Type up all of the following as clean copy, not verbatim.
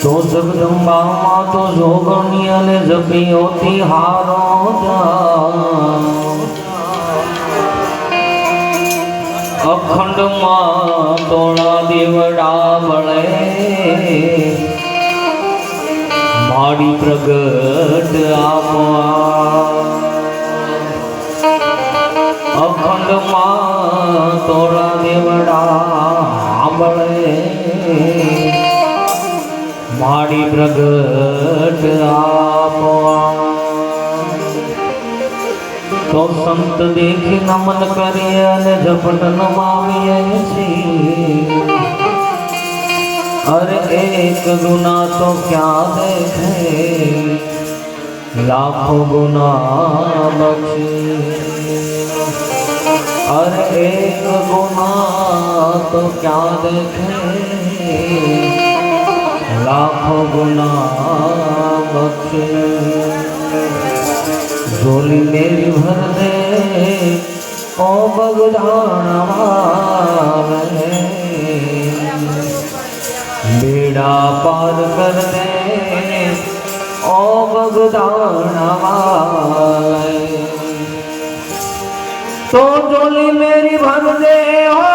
तो जगदम्बा माँ तो जोगनिया ने जपी होती हारो जा अखंड माँ तोड़ा देवड़ा बड़े माड़ी प्रगट आपा अखंड माँ तोड़ा देवड़ा बड़े माड़ी प्रगट आपा तो संत देखी नमन करिए ने झपट नमाविए छी अरे एक गुना तो क्या देखे लाखों गुना बख्शे अरे एक गुना तो क्या देखे लाखों गुना बख्शे झोली मेरी भर दे ओ बगदाना वाले बेड़ा पार कर दे ओ बगदाना वाले तो झोली मेरी भर दे ओ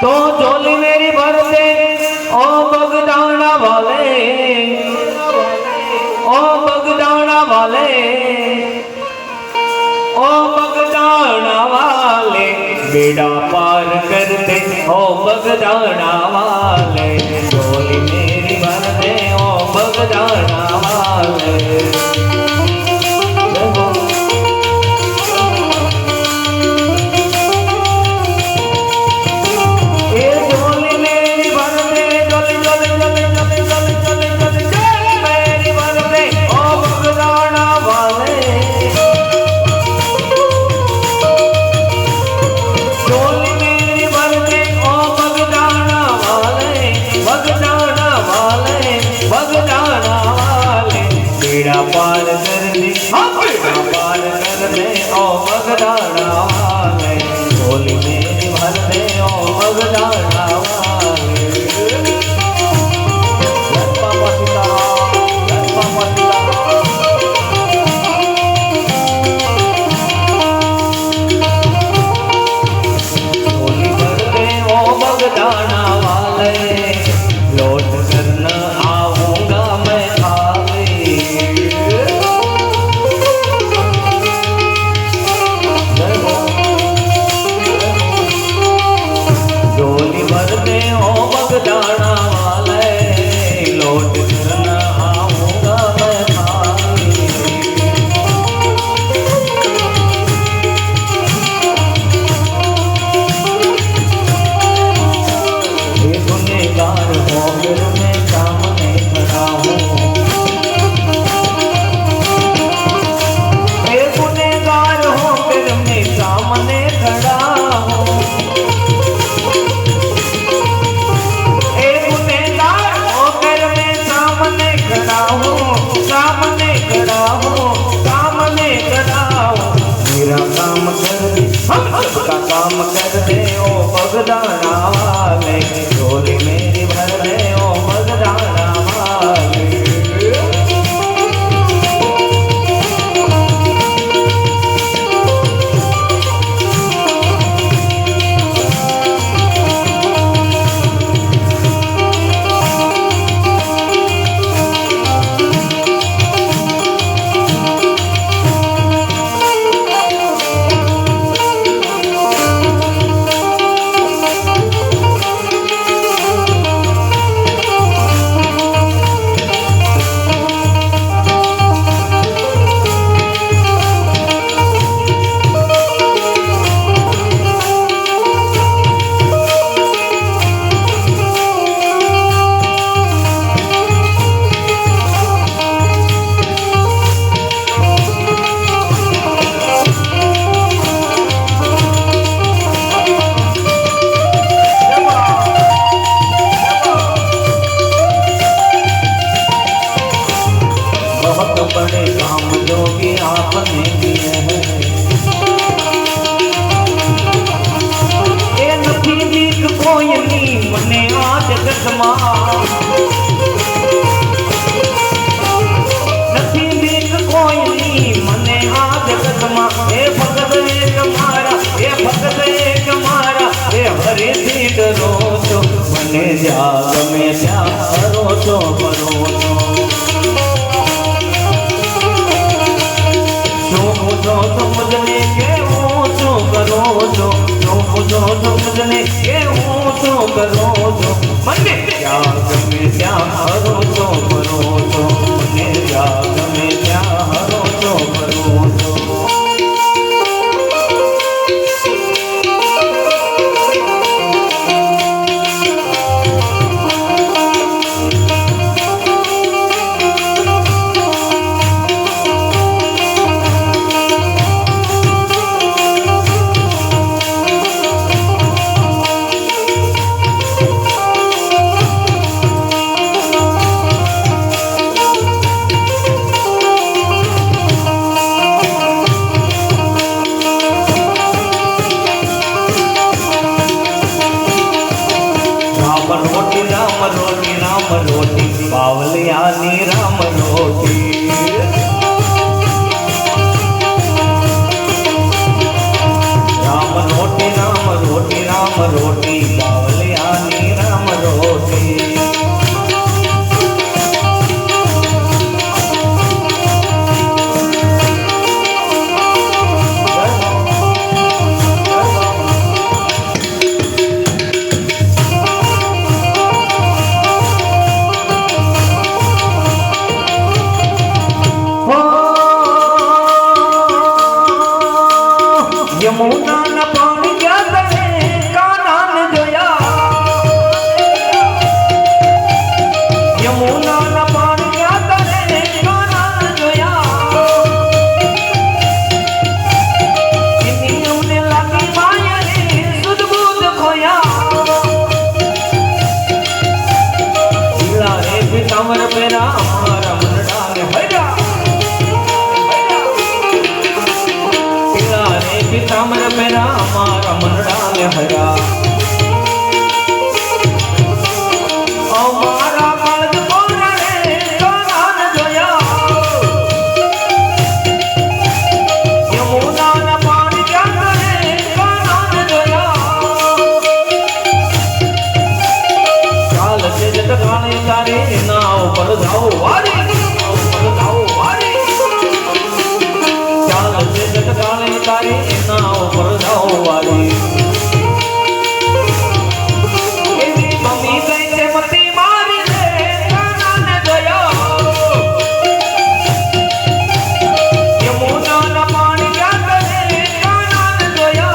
तो झोली मेरी भर दे ओ बगदाना वाले ओ बगदाना वाले ओ बगदाना वाले बेड़ा पार कर दे ओ बगदाना वाले झोली मेरी भर दे ओ बगदाना वाले पार कर दे पार कर दे ओ बगदाना वाले झोली मेरी भर दे ओ बगदाना वाले बाबा सीताराम बाबा सीताराम झोली भर दे ओ बगदाना वाले लौट कर न आऊंगा मैं बगदाना वाले लौट कर न आऊंगा मैं खाली ये गुनहगार हो फिर मैं सामने खड़ा हूँ ये गुनहगार हो फिर मैं सामने खड़ा हूँ सामने खड़ा हूँ मेरा काम कर दे सबका काम कर दे ओ बगदाना वाले झोली मेरी भर दे ओ बगदाना वाले જગતમાં નથી બીક કોઈની મને આ જગતમાં એ ભગત એક મારા એ ભગત એક મારા એ હરિથી ડરો છો મને જ્યાં ગમે ત્યાં હરો છો કરો છો શું પૂછો તો મુજને કેવું શું કરો છો શું પૂછો તો મુજને કેવું શું કરો છો મને જ્યાં ગમે ત્યાં હરો છો કરો છો મને જ્યાં ગમે ત્યાં હરો છો કરો છો राम रोटी बावलियानी राम रोटी राम रोटी राम रोटी राम रोटी बावलियानी राम रोटी यमुना न पानी क्या करे कान्हा ने जोया यमुना न पानी क्या करे कान्हा ने जोया इन्हीं हमने लगी माया ने सुध बुध खोया रे पितामर मेरा हमारा मन डाले भैया पितामर मेरा हमारा मन डाले हरा हमारा काज बोला रे कान्हा ने जोया यमुना न पानी क्या करे कान्हा ने जोया चाल से जट काने तारे नाव पर जाओ वारी चाल से जट काने तारे नाव पर जाओ वाली मम्मी कहते मती मारी रे कान्हा ने जोया यमुना न पानी क्या करे कान्हा ने जोया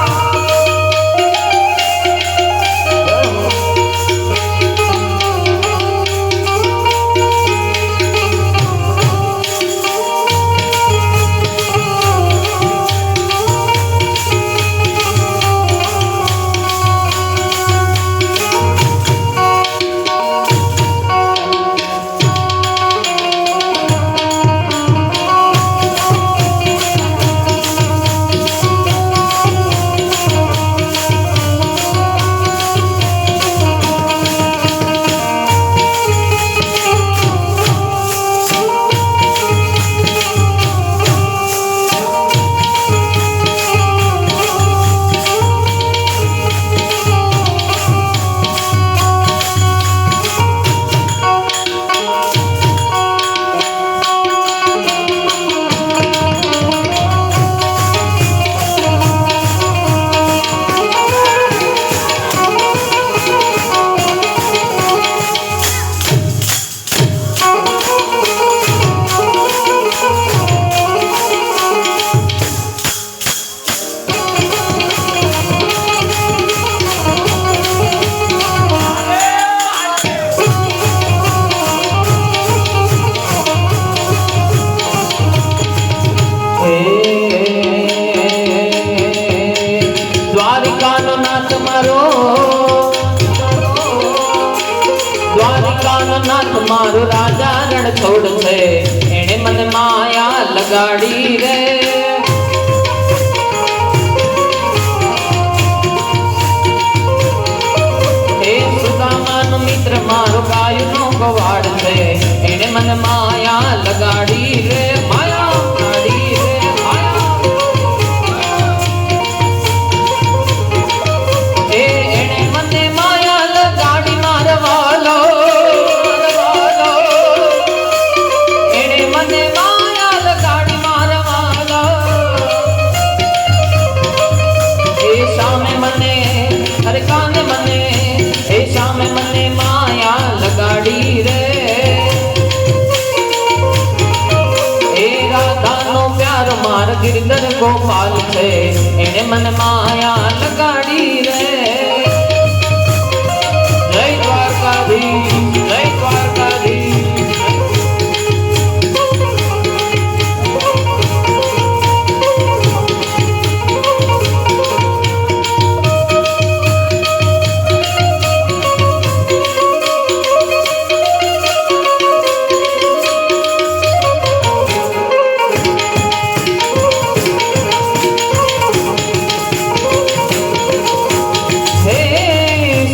દ્વારિકાનો નાથ મારો દ્વારિકાનો નાથ મારો રાજા રણછોડ છે એણે મને માયા લગાડી રે હે સુદામાનો મિત્ર मारो गायनो गवाड़ छे एने मन माया लगाड़ी रे माया लगाड़ी रे माया एने मने माया लगाड़ी मारवालो एने मने माया लगाड़ी मारवालो ए सामे मने अरे काने मने ए सामे मने माया लगाड़ी रे ए राधा नो प्यार मार गिरधर गोपाल छे एने मन माया लगाड़ी रे जय द्वारकाधीश जय द्वारकाधीश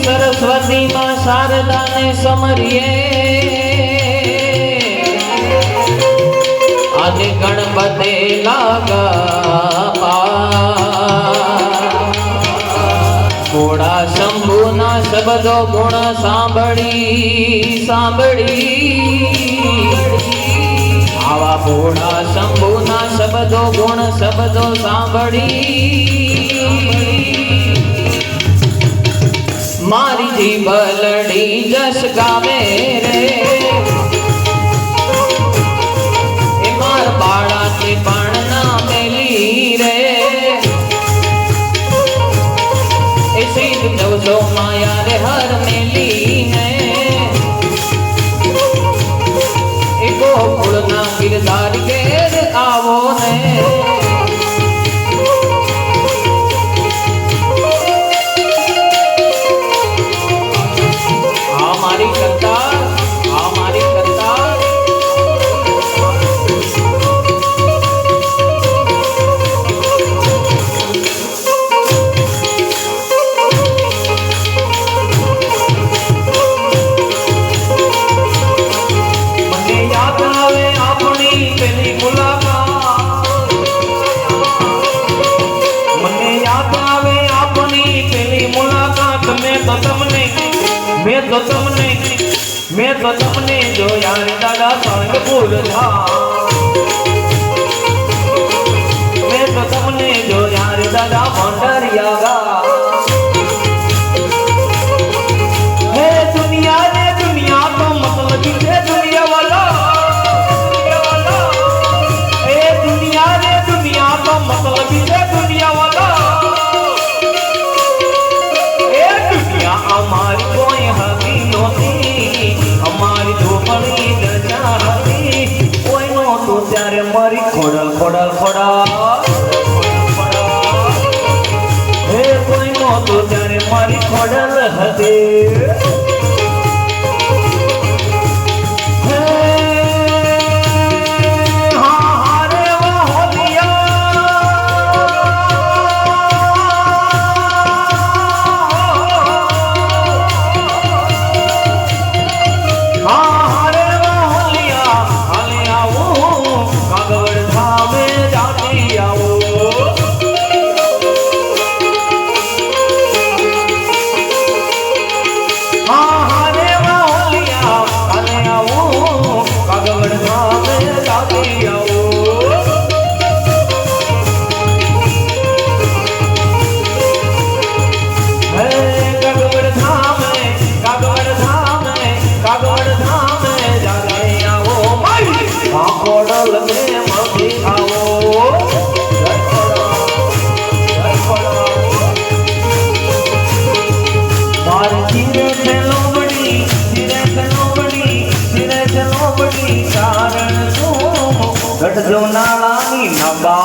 सरस्वती मां शारदा ने समरिए आज गणपति लागा घोड़ा शंभु ना शब्दो गुण सांभड़ी सांभड़ी आवा घोड़ा शंभु ना शब्दो गुण शब्दो सांभड़ी मारी जीवलड़ी जस गावे रे ए मार बाड़ा के पण ना मेली रे ए सीध जो माया रे हर मेली है ए गोकुल ना गिरधार घेर आवो है मैं तो तमने जो यार दादा संग भूल था मैं तो तमने जो यार दादा भंडारिया गा हे दुनिया ने दुनिया तो मतलब किसे दुनिया वाला हे दुनिया ने दुनिया तो मतलब किसे दुनिया वाला हे दुनिया हमारी कोई हकी नोती हमारी झोपड़ी नजारी कोई नो तो त्यारे मारी खोडल खोडल खोडा हे कोई नो तो त्यारे मारी खोडल हदे जो नालानी नबा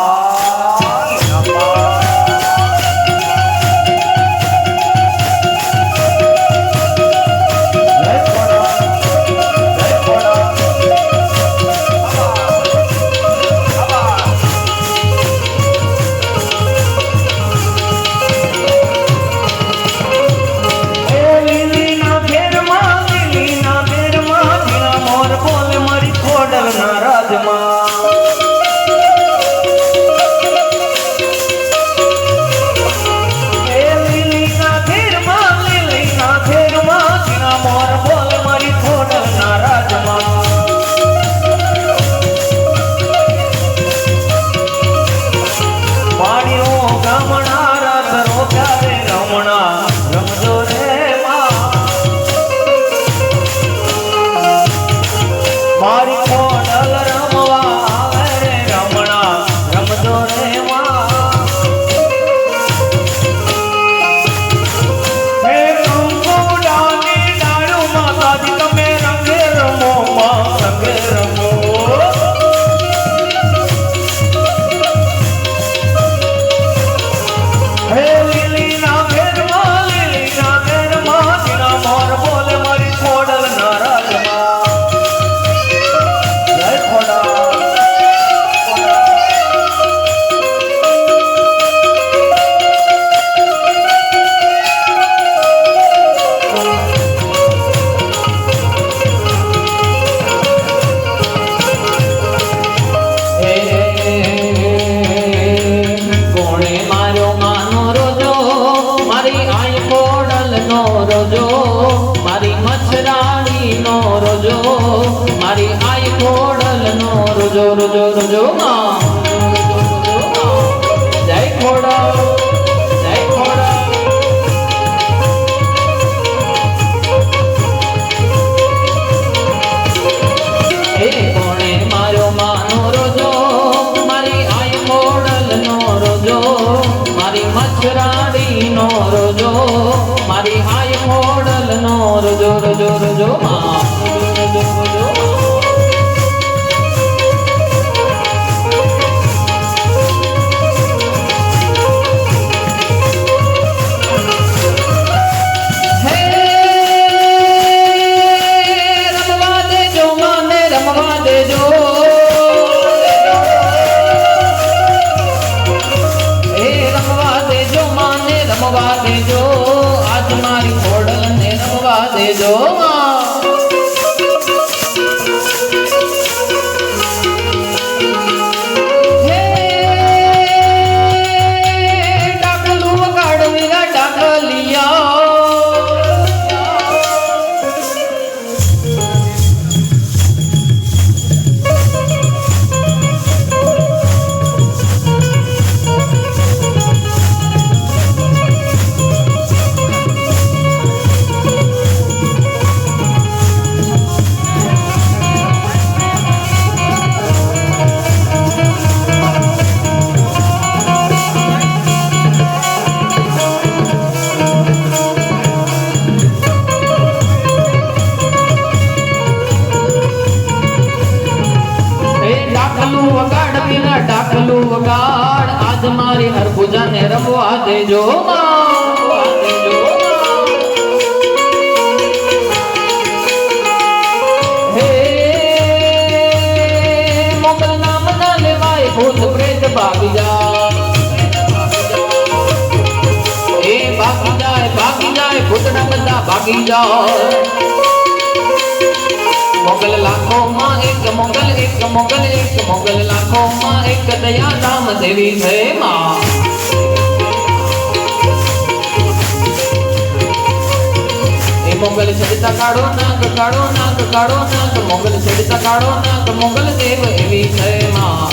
નો રોજો મારી આઈ ખોડલ નો રોજો રોજો રોજો માં જય ખોડલ જય ખોડલ એ કોણે મારો માનો રોજો મારી આઈ ખોડલ નો રોજો મારી મચ્છરાડી નો રોજો મારી આઈ ખોડલ નો રોજો રોજો રોજો માં રોજો રોજો હે રમવા દેજો મને રમવા દેજો હે રમવા દેજો મને રમવા દેજો આજ મારી ખોડલ ને રમવા દેજો હે ડાકલું વગાડવીરા ડાકલિયા ડાકલું વગાડ વીરા ડાકલું વગાડ આજ મારી હરભુજા ને રમવા દેજો રમવા દેજો હે મોગલ નામ ના લેવાય ભૂત પ્રેત ભાગી જા એ ભાગી જાય ભૂતના બધા ભાગી જાય મોગલ લાખો માં એક મોગલ એક મોગલ એક મોગલ લાખો માં એક દયા રામ દેવી છે માં એ મોગલ ચડતા કાળો નાગ કાળો નાગ કાળો નાગ મોગલ ચડતા કાળો નાગ મોગલ દેવ એવી છે માં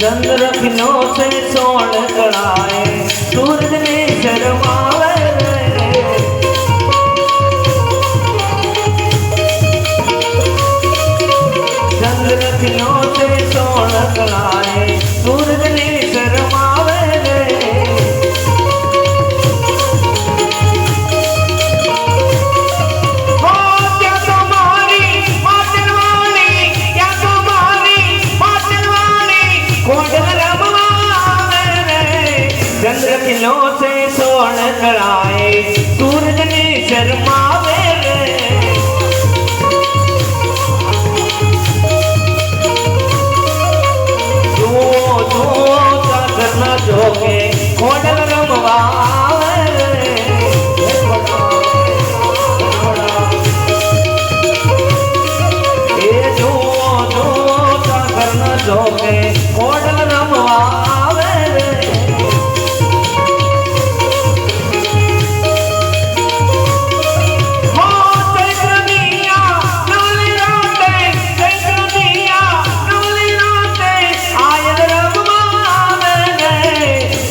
चंद्र खिलो से सोन कड़ाए सूरज ने शर्मावे चंद्र खिलो से सोन कड़ाए सूरज ने शर्मावे चंद्र खिलो से सोन कराए सूरज ने शर्मावे जो जो चादर न जोगे खोडल रमवावे ए जो जो चादर न जोगे खोडल रमवावे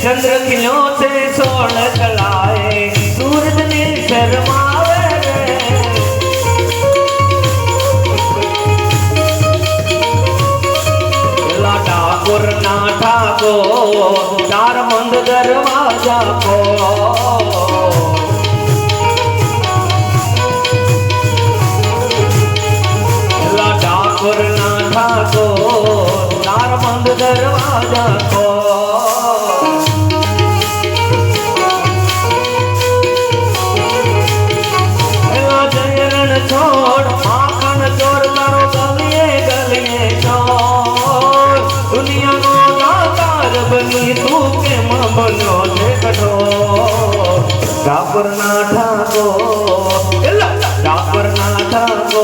चंद्र खिलो से सोन कलाए सूरज ने शर्मावे ला ठाकुर ना ठाको चार बंद दरवाजा को ला ठाकुर ना ठाको चार બંધ દરવાજા કો છોડ માખણ ચોર તારો ગલીએ ગલીએ ચોર દુનિયાનો દાતાર બની તું કેમ બન્યો છે કઠોર ડાપરના ઠાકો ડાપરના ઠાકો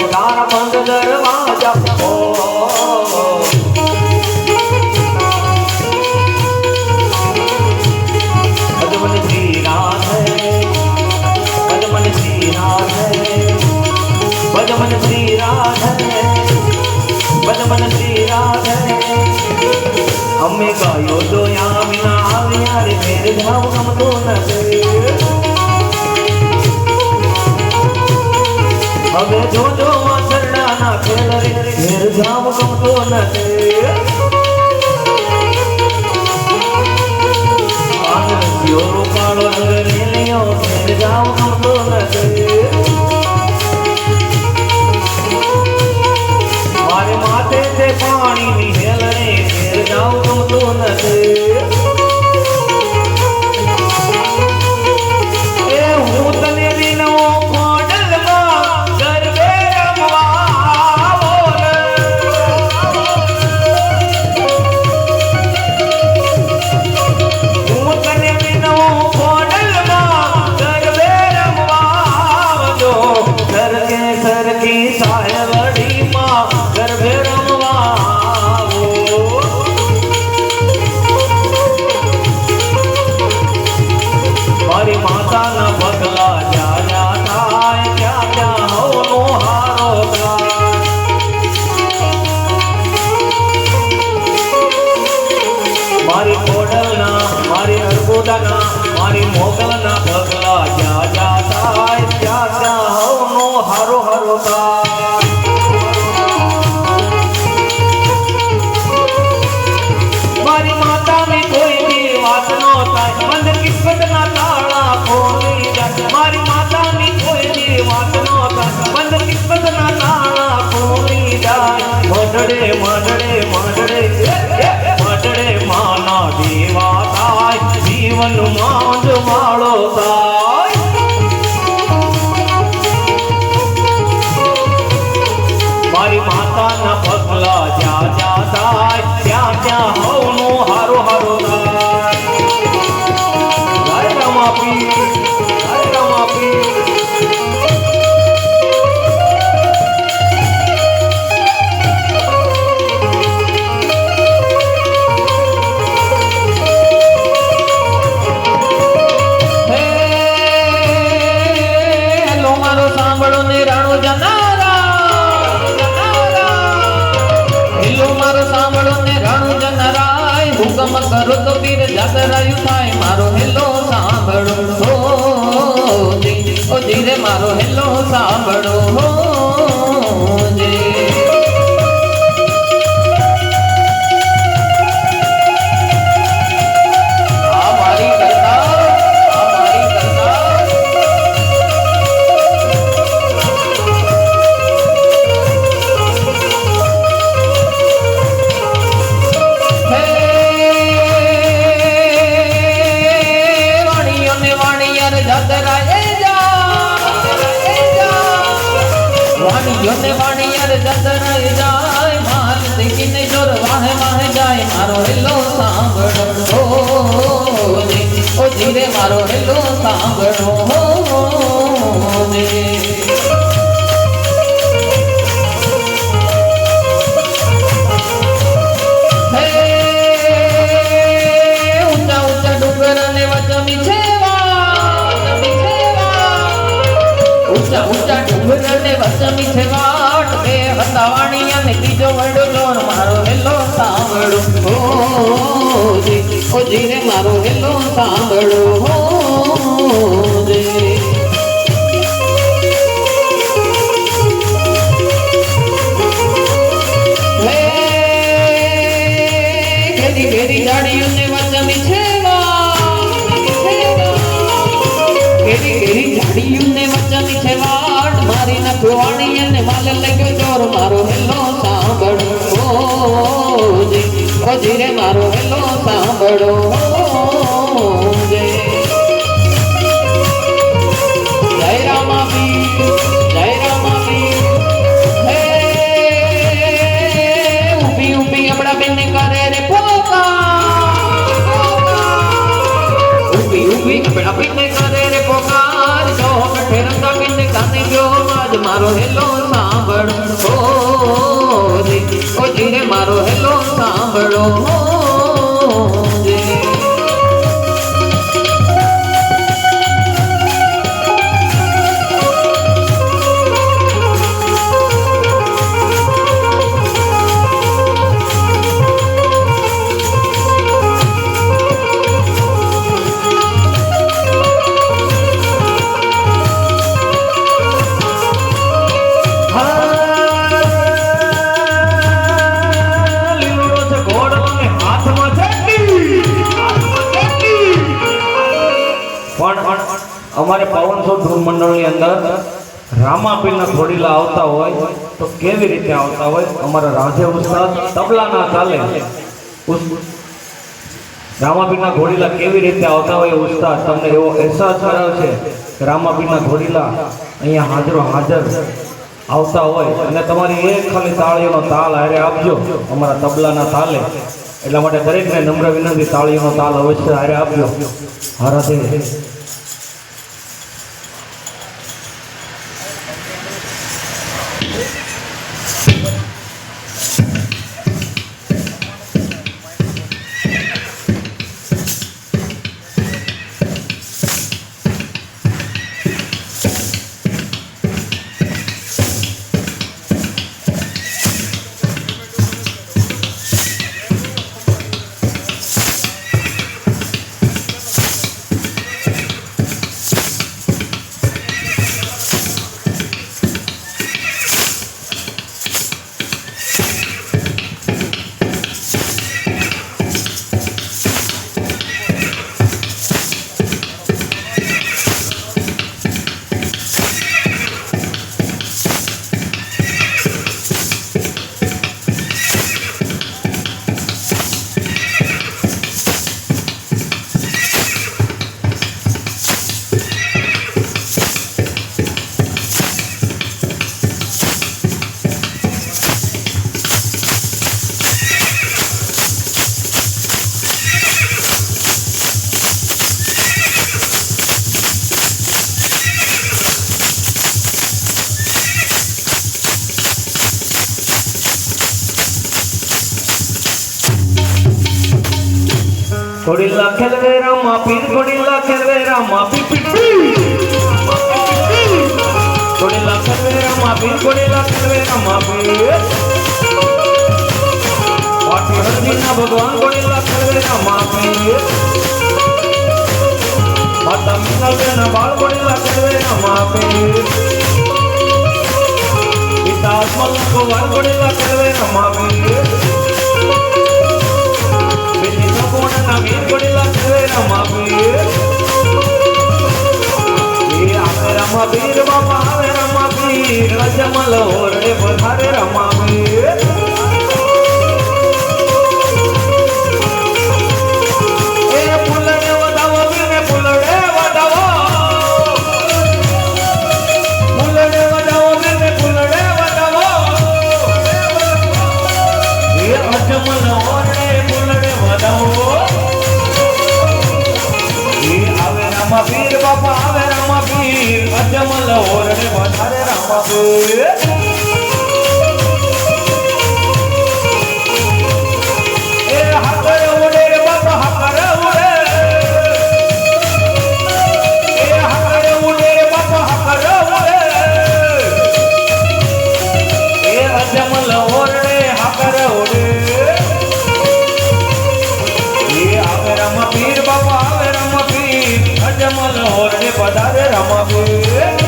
તારા બંધ દરવાજા પદમન શ્રી રાધે પદમન શ્રી રાધે પદમન શ્રી રાધે પદમન શ્રી રાધે અમે ગાયો જોયા વિના આવ્યા રે ફેર જાવ ગમતો નથી હવે જોજો વાસરડાના ખેલ રે ફેર જાવ ગમતો નથી આનંદિયો રૂપાળો રંગ રેલિયો ફેર જાવ ગમતો નથી મારે માથે તે પાણીની હેલ રે ફેર જાવ ગમતો નથી એ હું તને વિનો ખોડલમાં ગરબે રમવા બોલ હું તને વિનો ખોડલમાં ગરબે રમવા જો સરકી સાયવડીમાં ગરબે રમવા મારી માતાના પગલા જ્યાં જ્યાં થાય ત્યાં ત્યાં હવનો હારો થાય મારી ખોડલના મારી અર્બુદાના મારી મોગલના પગલા જ્યાં જ્યાં થાય ત્યાં ત્યાં હવનો હારો હારો થાય મારી માતાની કોઈ બી વાત નો થાય બંધ કિસ્મતના તાળા ખોલી જાય મારી માતાની કોઈ બી વાત નો થાય બંધ કિસ્મતના તાળા ખોલી જાય મઢડે મઢડે મઢડે મઢડે માના દેવા થાય જીવન માંડ વાળો થાય મારી માતાના પગલા જ્યાં જ્યાં થાય ત્યાં ત્યાં હવનો હારો હારો થાય જય રમાપી જય રમાપી હેલો મારો સાંભળો ને રાણો હેલો મારો સાંભળો ને રાણુ જનરાય હુકમ કરો તો પીર જાગરાયું થાય મારો હેલો સાંભળો ઓ ધીરે મારો હેલો સાંભળો જે આ મારી કરતા વાણીઓને વાણિયાર જતરાય જાય માલ દેખીને જોર વાહે વાહે જાય મારો હેલો સાંભળો ઓ ધીરે મારો હેલો સાંભળો ઊંચા ઊંચા ડુંગર ને વચમી ઊંચા ઊંચા ડુંગર ને વચમી છે વાટ બે હતા વાણી અને ત્રીજો વડો જોર મારો હેલો સાંભળો ઓ ધીરે મારો હેલો સાંભળો ઘેરી ઘેરી જાડીઓને વચમી છે ઘેરી ઘેરી જાડીઓને વચમી છે વાટ મારી નખવાણી અને માલ લગ્યો જોર મારો હેલો સાંભળો ધીરે મારો હેલો સાંભળો જય રામાપીર જય રામાપીર હે ઊભી ઊભી આપણા બેન કરે રે પોકાર ઊભી ઊભી આપણા બેન કરે રે પોકાર જો કઠે રંગા બેન કાને ગયો આજ મારો હેલો સાંભળો ઓ ધીરે મારો હેલો સાંભળો અમારે પાવનસો ધૂન મંડળની અંદર રામાપીરના ઘોડીલા આવતા હોય તો કેવી રીતે આવતા હોય અમારા રાધે ઉસ્તાદ તબલાના તાલે રામાપીરના ઘોડીલા કેવી રીતે આવતા હોય ઉસ્તાદ તમને એવો અહેસાસ કરાવે છે કે રામાપીરના ઘોડીલા અહીંયા હાજર આવતા હોય અને તમારી એક ખાલી તાળીઓનો તાલ હારે આપજો અમારા તબલાના તાલે એટલા માટે દરેકને નમ્ર વિનંતી તાળીઓનો તાલ અવશ્ય હારે આપજો હરાધે ઘોડીલા ખેલવે રામાપીર ઘોડીલા ખેલવે રામાપીર ઘોડીલા ખેલવે રામાપીર ઘોડીલા ખેલવે રામાપીર પાટી હરજીના ભગવાન ઘોડીલા ખેલવે રામાપીર માતા મિનલબેના બાળ ઘોડીલા ખેલવે રામાપીર પિતા અજમલ ભગવાન ઘોડીલા ખેલવે રામાપીર વીર ઘોડીલા ખેલવે રામાપીર આવે રામાપીર બાપા આવે રામાપીર અજમલ ઓરડે પધારે રામાપીર પુલડે વધાવો વીરને પુલડે વધાવો પુલડે વધાવો વીરને પુલડે વધાવો અજમલ ઓરડે પુલડે વધાવો રામાપીર બાપા આવે રામાપીર અજમલ ઓરડે વધારે રામાપીર એ હાકર ઉડે બાપા હાકર ઉડે એ હાકર ઉડે બાપા હાકર ઉડે એ અજમલ ઓરડે હાકર ઉડે એ આવે રામાપીર બાપા આવે રામાપીર અજમલ ઓરડે પધારે રામાપીર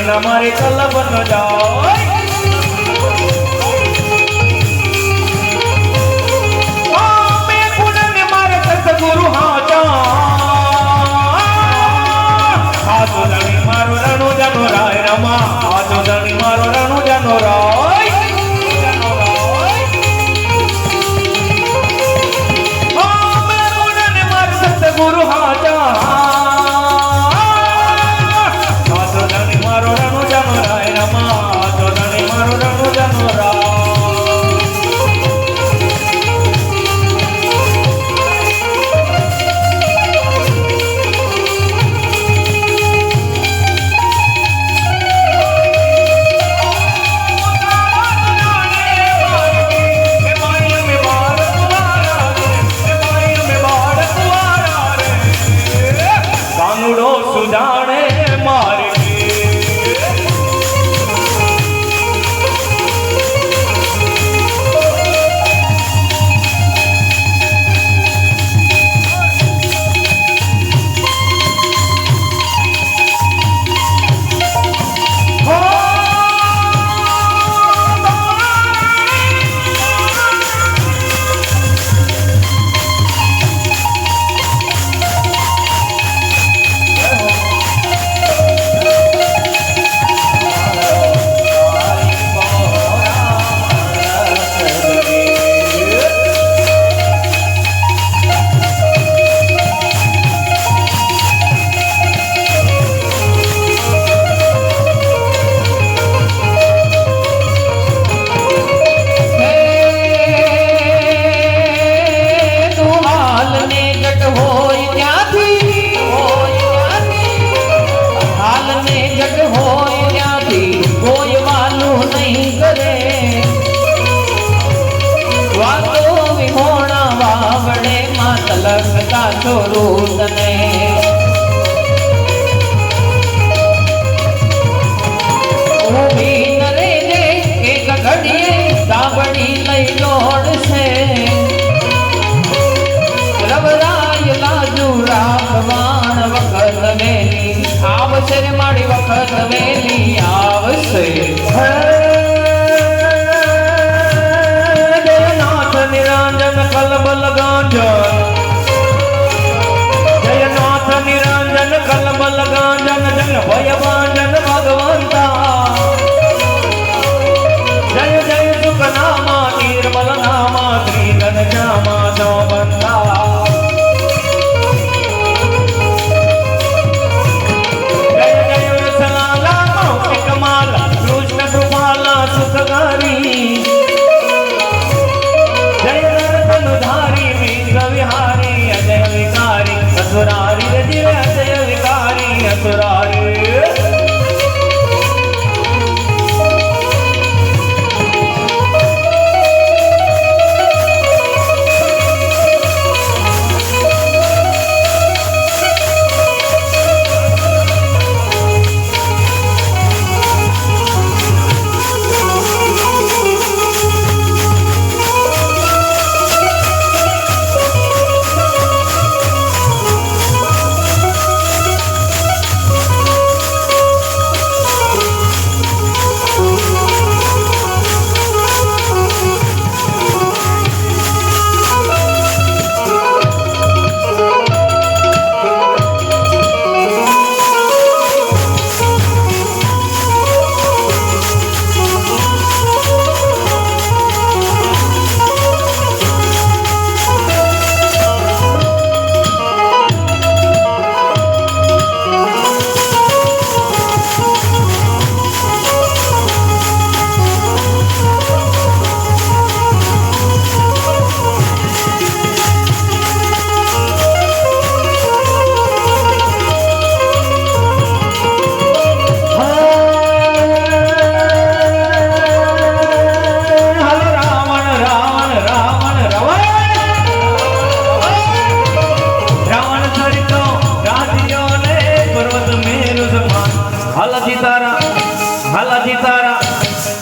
ના મારે કલબ ન જાય ગુરુ હાચા આજો ધણી મારો રણુ જનો રાય રમા આજો ધણી મારો રણુ જનો રાય ગુરુ હાચા આજો ધણી મારો રણુ જનો રાય રમા આજો ધણી મારો રણુ જનો રાય સુજાણે મારે લખતા છોરું તને ઊભી ન રહેજે એક ઘડીએ સાંભળી લઈ દોડશે રવરાય લાજુ રાખવાણ વખત વેલી આવશે રે મારી વખત વેલી આવશે જયનાથ નિરંજન કલબલ ગાંજન જયનાથ નિરંજન કલબલ ગાંજન જન ભયવાંજન ભગવંતા જય જય સુખ નામા નિર્મલ નામા શ્રીધન જામા જો બંધા જય જય રસલાલા મૌખિક માલા કૃષ્ણ કૃપાલા સુખગારી જય નરતનુધારી વિશ્વ વિહારી અજય વિકારી असुरारी रजिर अजय विकारी असुरारी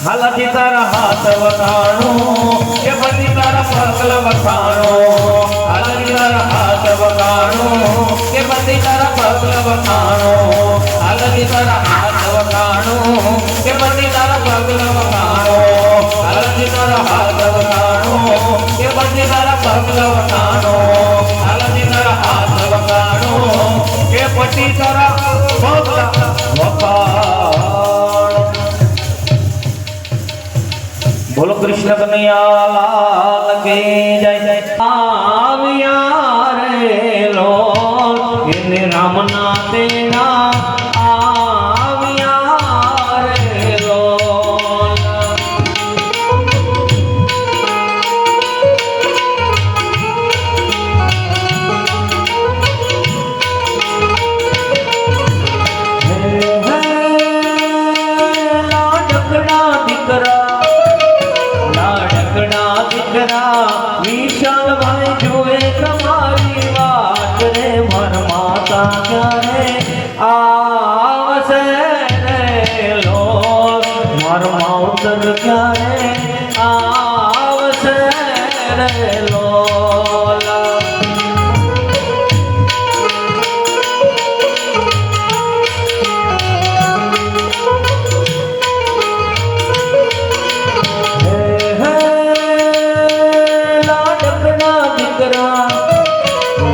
હાલથી તારા હાથ વખાણો કે બધી તારા પગલ વખાણો હાલથી તારા હાથ વખાણો કે બધી તારા પગલ વખાણો હાલથી તારા હાથ વખાણું કે પતિ તારા પગ વખાણો હાલજી તારા હાથ વખાણો કે પતિ તારા પગ વખાણો હાલજી તારા હાથ વખાણો કે પતિ તારા પગ વખાણ. બોલો કૃષ્ણ કનૈયા લાલ કી જય જય. આવ્યા રે લોલ એને રામના તેડા આવ્યા રે લોલ. લાડકડા દીકરા લાડકડા દીકરા વિશાલભાઈ જોવે તમારી વાત રે મર માતા ક્યારે આવશે રે લોલ મર માવતર ક્યારે આવશે રે લોલ.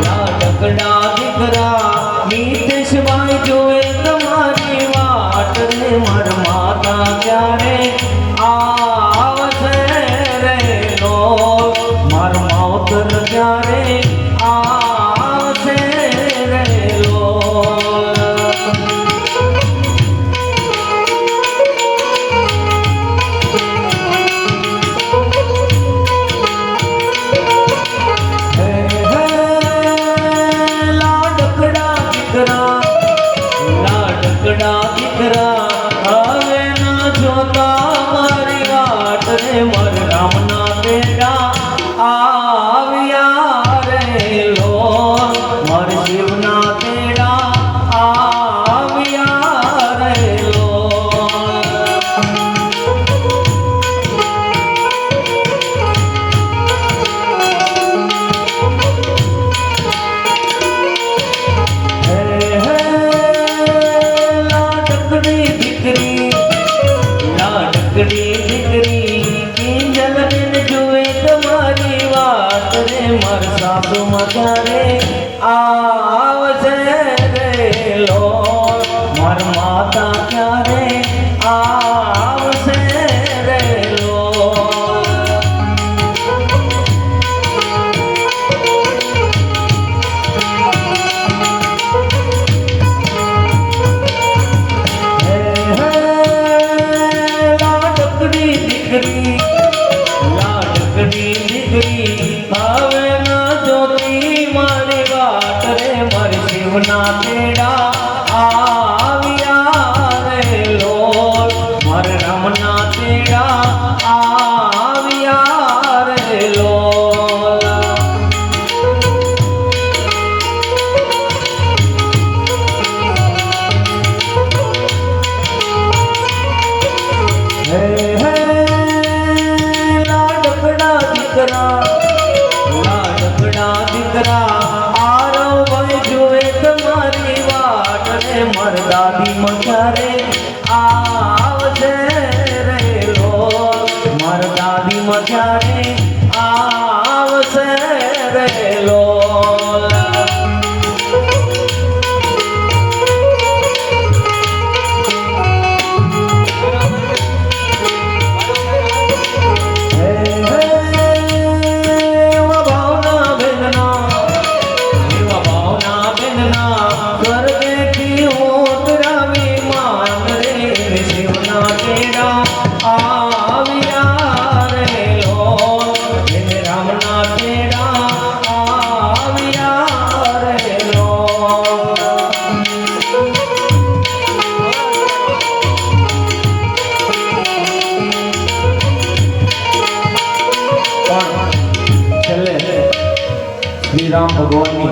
લાડકડા દીકરા નીતેશભાઈ જોવે તમારી વાટ રે મર માતા ક્યારે આવશે રે લોલ મર માવતર ક્યારે આવશે રે લોલ. લાડકડા દીકરા હવે ના જોતા મારી વાટ રે મર રામના તેડા આવ્યા રે લોલ મર શિવના તેડા આવ્યા રે લોલ. લાડકડી દીકરી કિંજલ બેન જોવે તમારી વાત રે મર સાસુ ક્યારે આવશે રે લોલ મર માતા ક્યારે આવશે રે લોલ. લાડકડી દીકરી હવે ના જોતી મારી વાત રે મર શિવના તેડા આવ્યા રે લોલ મર રામના તેડા આવ્યા રે લોલ. લાડકડા દીકરા આરવ ભાઈ જોવે તમારી વાટ રે મર દાદી ક્યારે આવશે રે લોલ મર દાદી ક્યારે આવશે રે લોલ. શ્રી રામ ભગવાનની